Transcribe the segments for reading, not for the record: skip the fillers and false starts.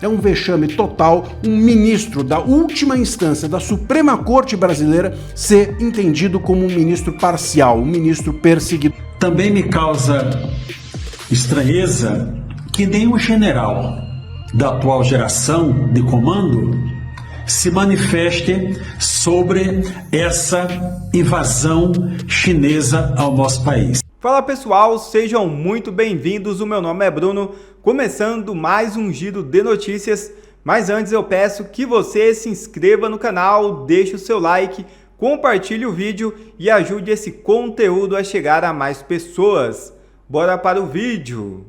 É um vexame total um ministro da última instância da Suprema Corte Brasileira ser entendido como um ministro parcial, um ministro perseguido. Também me causa estranheza que nenhum general da atual geração de comando se manifeste sobre essa invasão chinesa ao nosso país. Fala pessoal, sejam muito bem-vindos, o meu nome é Bruno, começando mais um giro de notícias, mas antes eu peço que você se inscreva no canal, deixe o seu like, compartilhe o vídeo e ajude esse conteúdo a chegar a mais pessoas. Bora para o vídeo!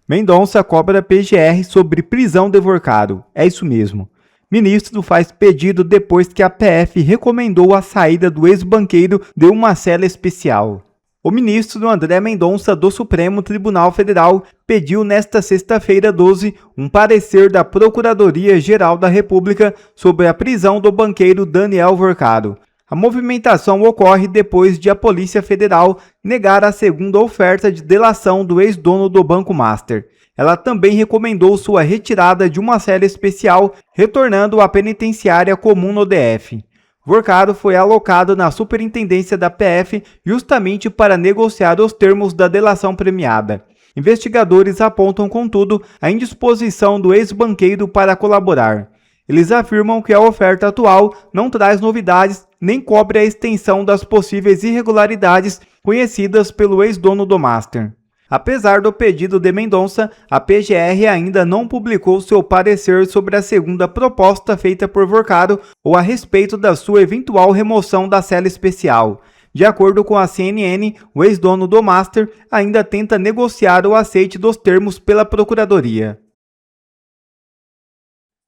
Mendonça cobra PGR sobre prisão de Vorcado. É isso mesmo. Ministro faz pedido depois que a PF recomendou a saída do ex-banqueiro de uma cela especial. O ministro André Mendonça do Supremo Tribunal Federal pediu nesta sexta-feira 12 um parecer da Procuradoria-Geral da República sobre a prisão do banqueiro Daniel Vorcado. A movimentação ocorre depois de a Polícia Federal negar a segunda oferta de delação do ex-dono do Banco Master. Ela também recomendou sua retirada de uma cela especial, retornando à penitenciária comum no DF. Vorcado foi alocado na superintendência da PF justamente para negociar os termos da delação premiada. Investigadores apontam, contudo, a indisposição do ex-banqueiro para colaborar. Eles afirmam que a oferta atual não traz novidades nem cobre a extensão das possíveis irregularidades conhecidas pelo ex-dono do Master. Apesar do pedido de Mendonça, a PGR ainda não publicou seu parecer sobre a segunda proposta feita por Vorcado ou a respeito da sua eventual remoção da cela especial. De acordo com a CNN, o ex-dono do Master ainda tenta negociar o aceite dos termos pela Procuradoria.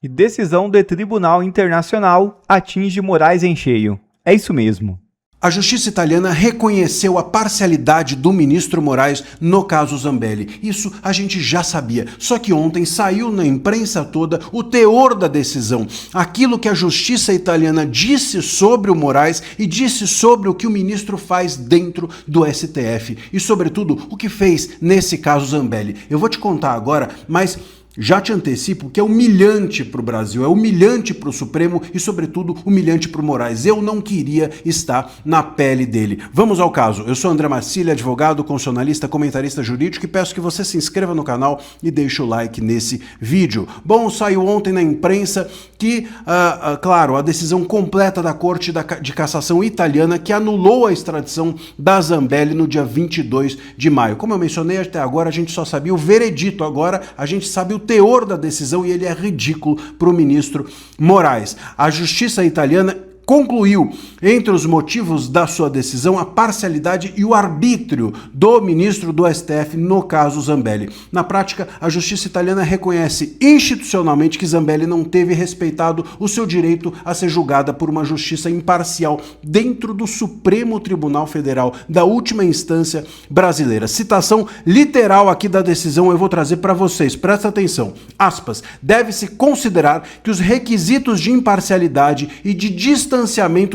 E decisão do Tribunal Internacional atinge Moraes em cheio. É isso mesmo. A justiça italiana reconheceu a parcialidade do ministro Moraes no caso Zambelli. Isso a gente já sabia, só que ontem saiu na imprensa toda o teor da decisão. Aquilo que a justiça italiana disse sobre o Moraes e disse sobre o que o ministro faz dentro do STF. E, sobretudo, o que fez nesse caso Zambelli. Eu vou te contar agora, mas já te antecipo que é humilhante para o Brasil, é humilhante para o Supremo e, sobretudo, humilhante para o Moraes. Eu não queria estar na pele dele. Vamos ao caso. Eu sou André Marcília, advogado, constitucionalista, comentarista jurídico e peço que você se inscreva no canal e deixe o like nesse vídeo. Bom, saiu ontem na imprensa que, claro, a decisão completa da Corte de Cassação italiana que anulou a extradição da Zambelli no dia 22 de maio. Como eu mencionei até agora, a gente só sabia o veredito, agora a gente sabe o teor da decisão e ele é ridículo para o ministro Moraes. A justiça italiana concluiu, entre os motivos da sua decisão, a parcialidade e o arbítrio do ministro do STF no caso Zambelli. Na prática, a justiça italiana reconhece institucionalmente que Zambelli não teve respeitado o seu direito a ser julgada por uma justiça imparcial dentro do Supremo Tribunal Federal, da última instância brasileira. Citação literal aqui da decisão eu vou trazer para vocês, presta atenção. Aspas, deve-se considerar que os requisitos de imparcialidade e de distanciamento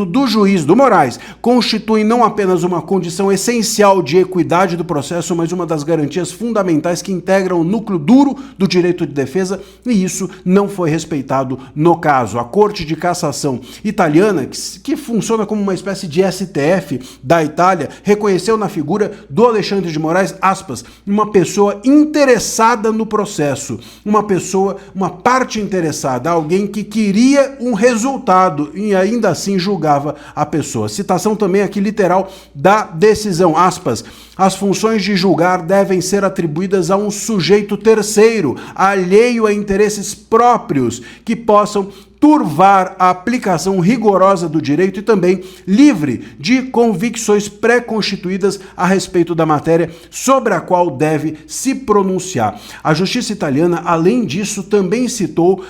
do juiz do Moraes constitui não apenas uma condição essencial de equidade do processo, mas uma das garantias fundamentais que integram o núcleo duro do direito de defesa, e isso não foi respeitado no caso. A Corte de Cassação italiana, que funciona como uma espécie de STF da Itália, reconheceu na figura do Alexandre de Moraes, aspas, uma pessoa interessada no processo, uma parte interessada, alguém que queria um resultado e ainda assim julgava a pessoa. Citação também aqui literal da decisão, aspas, as funções de julgar devem ser atribuídas a um sujeito terceiro, alheio a interesses próprios, que possam turvar a aplicação rigorosa do direito e também livre de convicções pré-constituídas a respeito da matéria sobre a qual deve se pronunciar. A justiça italiana, além disso, também citou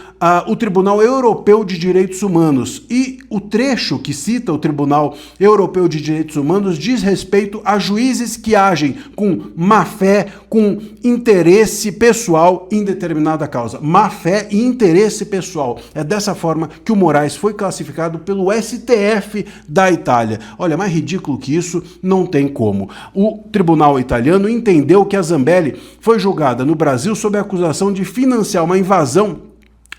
o Tribunal Europeu de Direitos Humanos e o trecho que cita o Tribunal Europeu de Direitos Humanos diz respeito a juízes que agem com má fé, com interesse pessoal em determinada causa. Má fé e interesse pessoal. É dessa forma que o Moraes foi classificado pelo STF da Itália. Olha, mais ridículo que isso não tem como. O tribunal italiano entendeu que a Zambelli foi julgada no Brasil sob a acusação de financiar uma invasão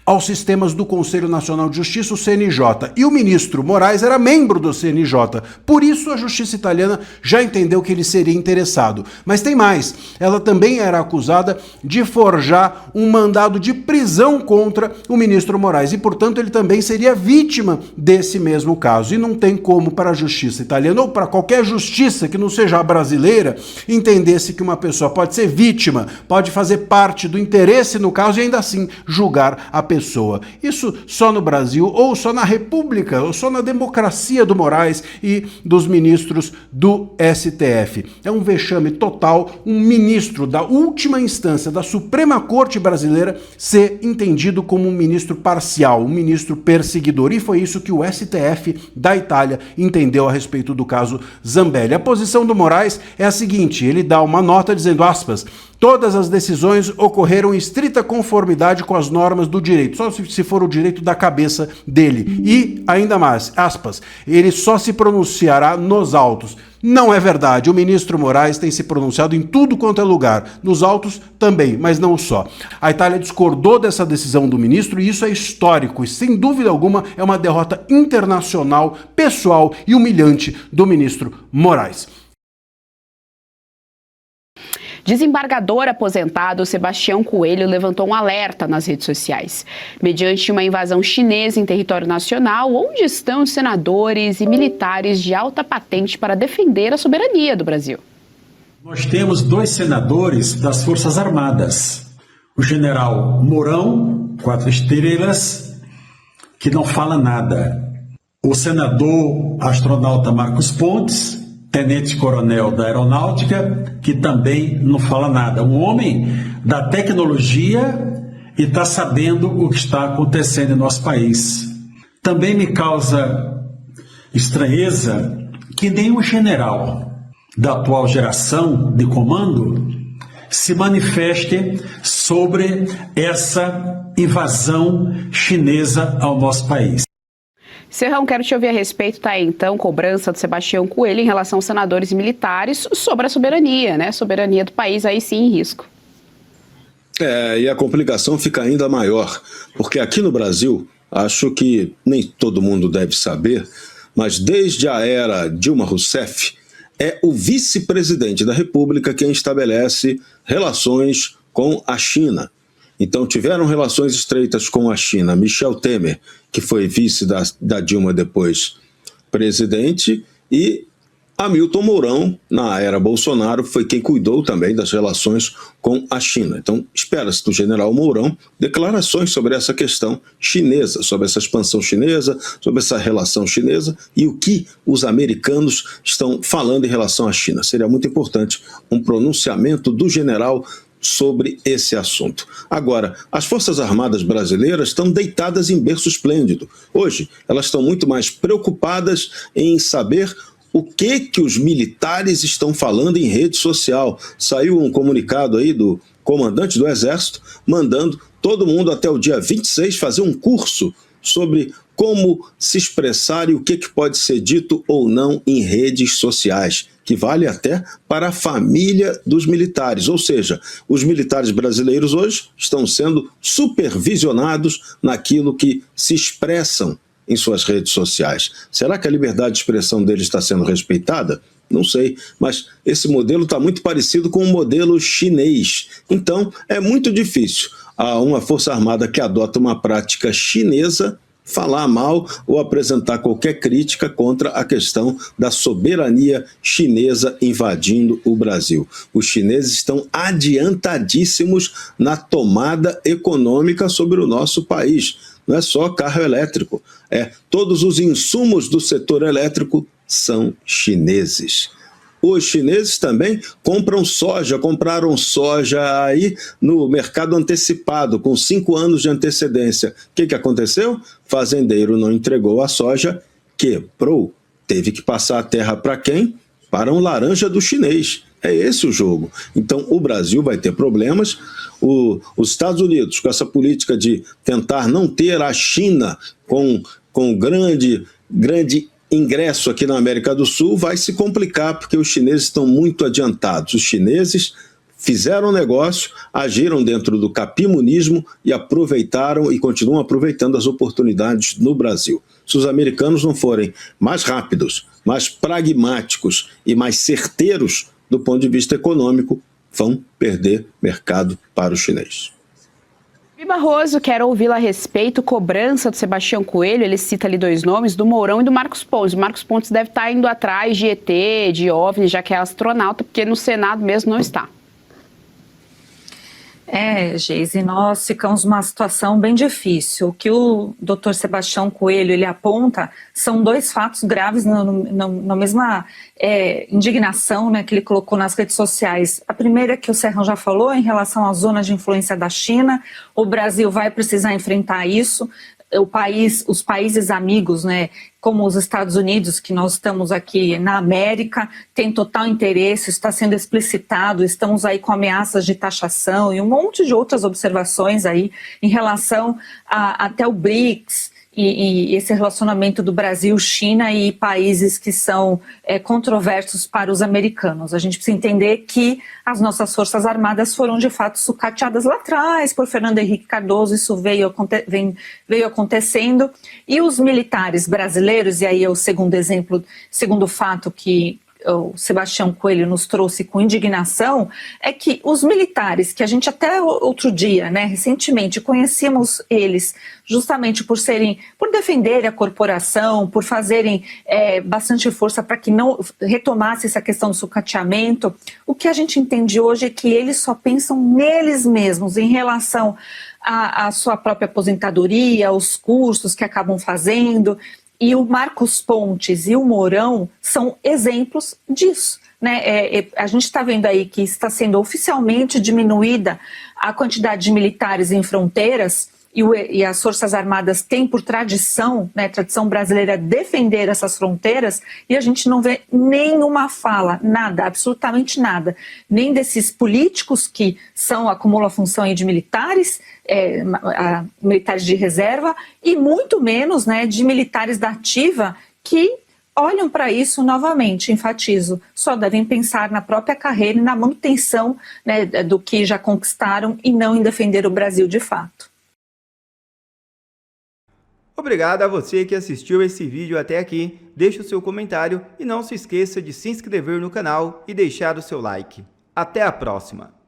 aos sistemas do Conselho Nacional de Justiça, o CNJ. E o ministro Moraes era membro do CNJ. Por isso a justiça italiana já entendeu que ele seria interessado. Mas tem mais. Ela também era acusada de forjar um mandado de prisão contra o ministro Moraes. E, portanto, ele também seria vítima desse mesmo caso. E não tem como para a justiça italiana, ou para qualquer justiça que não seja a brasileira, entender-se que uma pessoa pode ser vítima, pode fazer parte do interesse no caso e ainda assim julgar a pessoa. Isso só no Brasil, ou só na República, ou só na democracia do Moraes e dos ministros do STF. É um vexame total um ministro da última instância da Suprema Corte brasileira ser entendido como um ministro parcial, um ministro perseguidor. E foi isso que o STF da Itália entendeu a respeito do caso Zambelli. A posição do Moraes é a seguinte, ele dá uma nota dizendo, aspas, todas as decisões ocorreram em estrita conformidade com as normas do direito, só se for o direito da cabeça dele. E, ainda mais, aspas, ele só se pronunciará nos autos. Não é verdade, o ministro Moraes tem se pronunciado em tudo quanto é lugar, nos autos também, mas não só. A Itália discordou dessa decisão do ministro e isso é histórico e, sem dúvida alguma, é uma derrota internacional, pessoal e humilhante do ministro Moraes. Desembargador aposentado Sebastião Coelho levantou um alerta nas redes sociais. Mediante uma invasão chinesa em território nacional, onde estão os senadores e militares de alta patente para defender a soberania do Brasil? Nós temos 2 senadores das Forças Armadas. O general Mourão, 4 estrelas, que não fala nada. O senador astronauta Marcos Pontes, tenente-coronel da Aeronáutica, que também não fala nada. Um homem da tecnologia e está sabendo o que está acontecendo em nosso país. Também me causa estranheza que nenhum general da atual geração de comando se manifeste sobre essa invasão chinesa ao nosso país. Serrão, quero te ouvir a respeito, tá aí, então, cobrança do Sebastião Coelho em relação aos senadores e militares sobre a soberania, né? Soberania do país aí sim em risco. E a complicação fica ainda maior, porque aqui no Brasil, acho que nem todo mundo deve saber, mas desde a era Dilma Rousseff, é o vice-presidente da República quem estabelece relações com a China. Então tiveram relações estreitas com a China Michel Temer, que foi vice da Dilma depois presidente, e Hamilton Mourão, na era Bolsonaro, foi quem cuidou também das relações com a China. Então espera-se do general Mourão declarações sobre essa questão chinesa, sobre essa expansão chinesa, sobre essa relação chinesa e o que os americanos estão falando em relação à China. Seria muito importante um pronunciamento do general sobre esse assunto. Agora, as Forças Armadas brasileiras estão deitadas em berço esplêndido. Hoje, elas estão muito mais preocupadas em saber o que os militares estão falando em rede social. Saiu um comunicado aí do comandante do Exército mandando todo mundo até o dia 26 fazer um curso sobre como se expressar e o que pode ser dito ou não em redes sociais, que vale até para a família dos militares. Ou seja, os militares brasileiros hoje estão sendo supervisionados naquilo que se expressam em suas redes sociais. Será que a liberdade de expressão deles está sendo respeitada? Não sei, mas esse modelo está muito parecido com o modelo chinês. Então, é muito difícil a uma força armada que adota uma prática chinesa falar mal ou apresentar qualquer crítica contra a questão da soberania chinesa invadindo o Brasil. Os chineses estão adiantadíssimos na tomada econômica sobre o nosso país. Não é só carro elétrico, todos os insumos do setor elétrico são chineses. Os chineses também compraram soja aí no mercado antecipado, com 5 anos de antecedência. O que aconteceu? Fazendeiro não entregou a soja, quebrou. Teve que passar a terra para quem? Para um laranja do chinês. É esse o jogo. Então, o Brasil vai ter problemas. Os Estados Unidos, com essa política de tentar não ter a China com grande ingresso aqui na América do Sul, vai se complicar, porque os chineses estão muito adiantados. Os chineses fizeram negócio, agiram dentro do capimunismo e aproveitaram e continuam aproveitando as oportunidades no Brasil. Se os americanos não forem mais rápidos, mais pragmáticos e mais certeiros do ponto de vista econômico, vão perder mercado para o chinês. Barroso, quero ouvi-la a respeito, cobrança do Sebastião Coelho, ele cita ali 2 nomes, do Mourão e do Marcos Pontes. O Marcos Pontes deve estar indo atrás de ET, de OVNI, já que é astronauta, porque no Senado mesmo não está. Geise, nós ficamos numa situação bem difícil. O que o doutor Sebastião Coelho ele aponta são 2 fatos graves na mesma indignação, né, que ele colocou nas redes sociais. A primeira que o Serrão já falou em relação à zona de influência da China. O Brasil vai precisar enfrentar isso. Os países amigos, né, como os Estados Unidos, que nós estamos aqui na América, tem total interesse, está sendo explicitado, estamos aí com ameaças de taxação e um monte de outras observações aí em relação até o BRICS e esse relacionamento do Brasil, China e países que são controversos para os americanos. A gente precisa entender que as nossas Forças Armadas foram de fato sucateadas lá atrás por Fernando Henrique Cardoso, isso veio acontecendo, e os militares brasileiros, e aí é o segundo fato que o Sebastião Coelho nos trouxe com indignação, é que os militares, que a gente até outro dia, né, recentemente, conhecíamos eles justamente por defenderem a corporação, por fazerem bastante força para que não retomasse essa questão do sucateamento, o que a gente entende hoje é que eles só pensam neles mesmos, em relação à sua própria aposentadoria, aos cursos que acabam fazendo. E o Marcos Pontes e o Mourão são exemplos disso, né? A gente está vendo aí que está sendo oficialmente diminuída a quantidade de militares em fronteiras e as Forças Armadas têm por tradição, né, tradição brasileira, defender essas fronteiras, e a gente não vê nenhuma fala, nada, absolutamente nada, nem desses políticos que acumulam a função aí de militares, militares de reserva, e muito menos, né, de militares da ativa que olham para isso novamente, enfatizo, só devem pensar na própria carreira e na manutenção, né, do que já conquistaram e não em defender o Brasil de fato. Obrigado a você que assistiu esse vídeo até aqui, deixe o seu comentário e não se esqueça de se inscrever no canal e deixar o seu like. Até a próxima!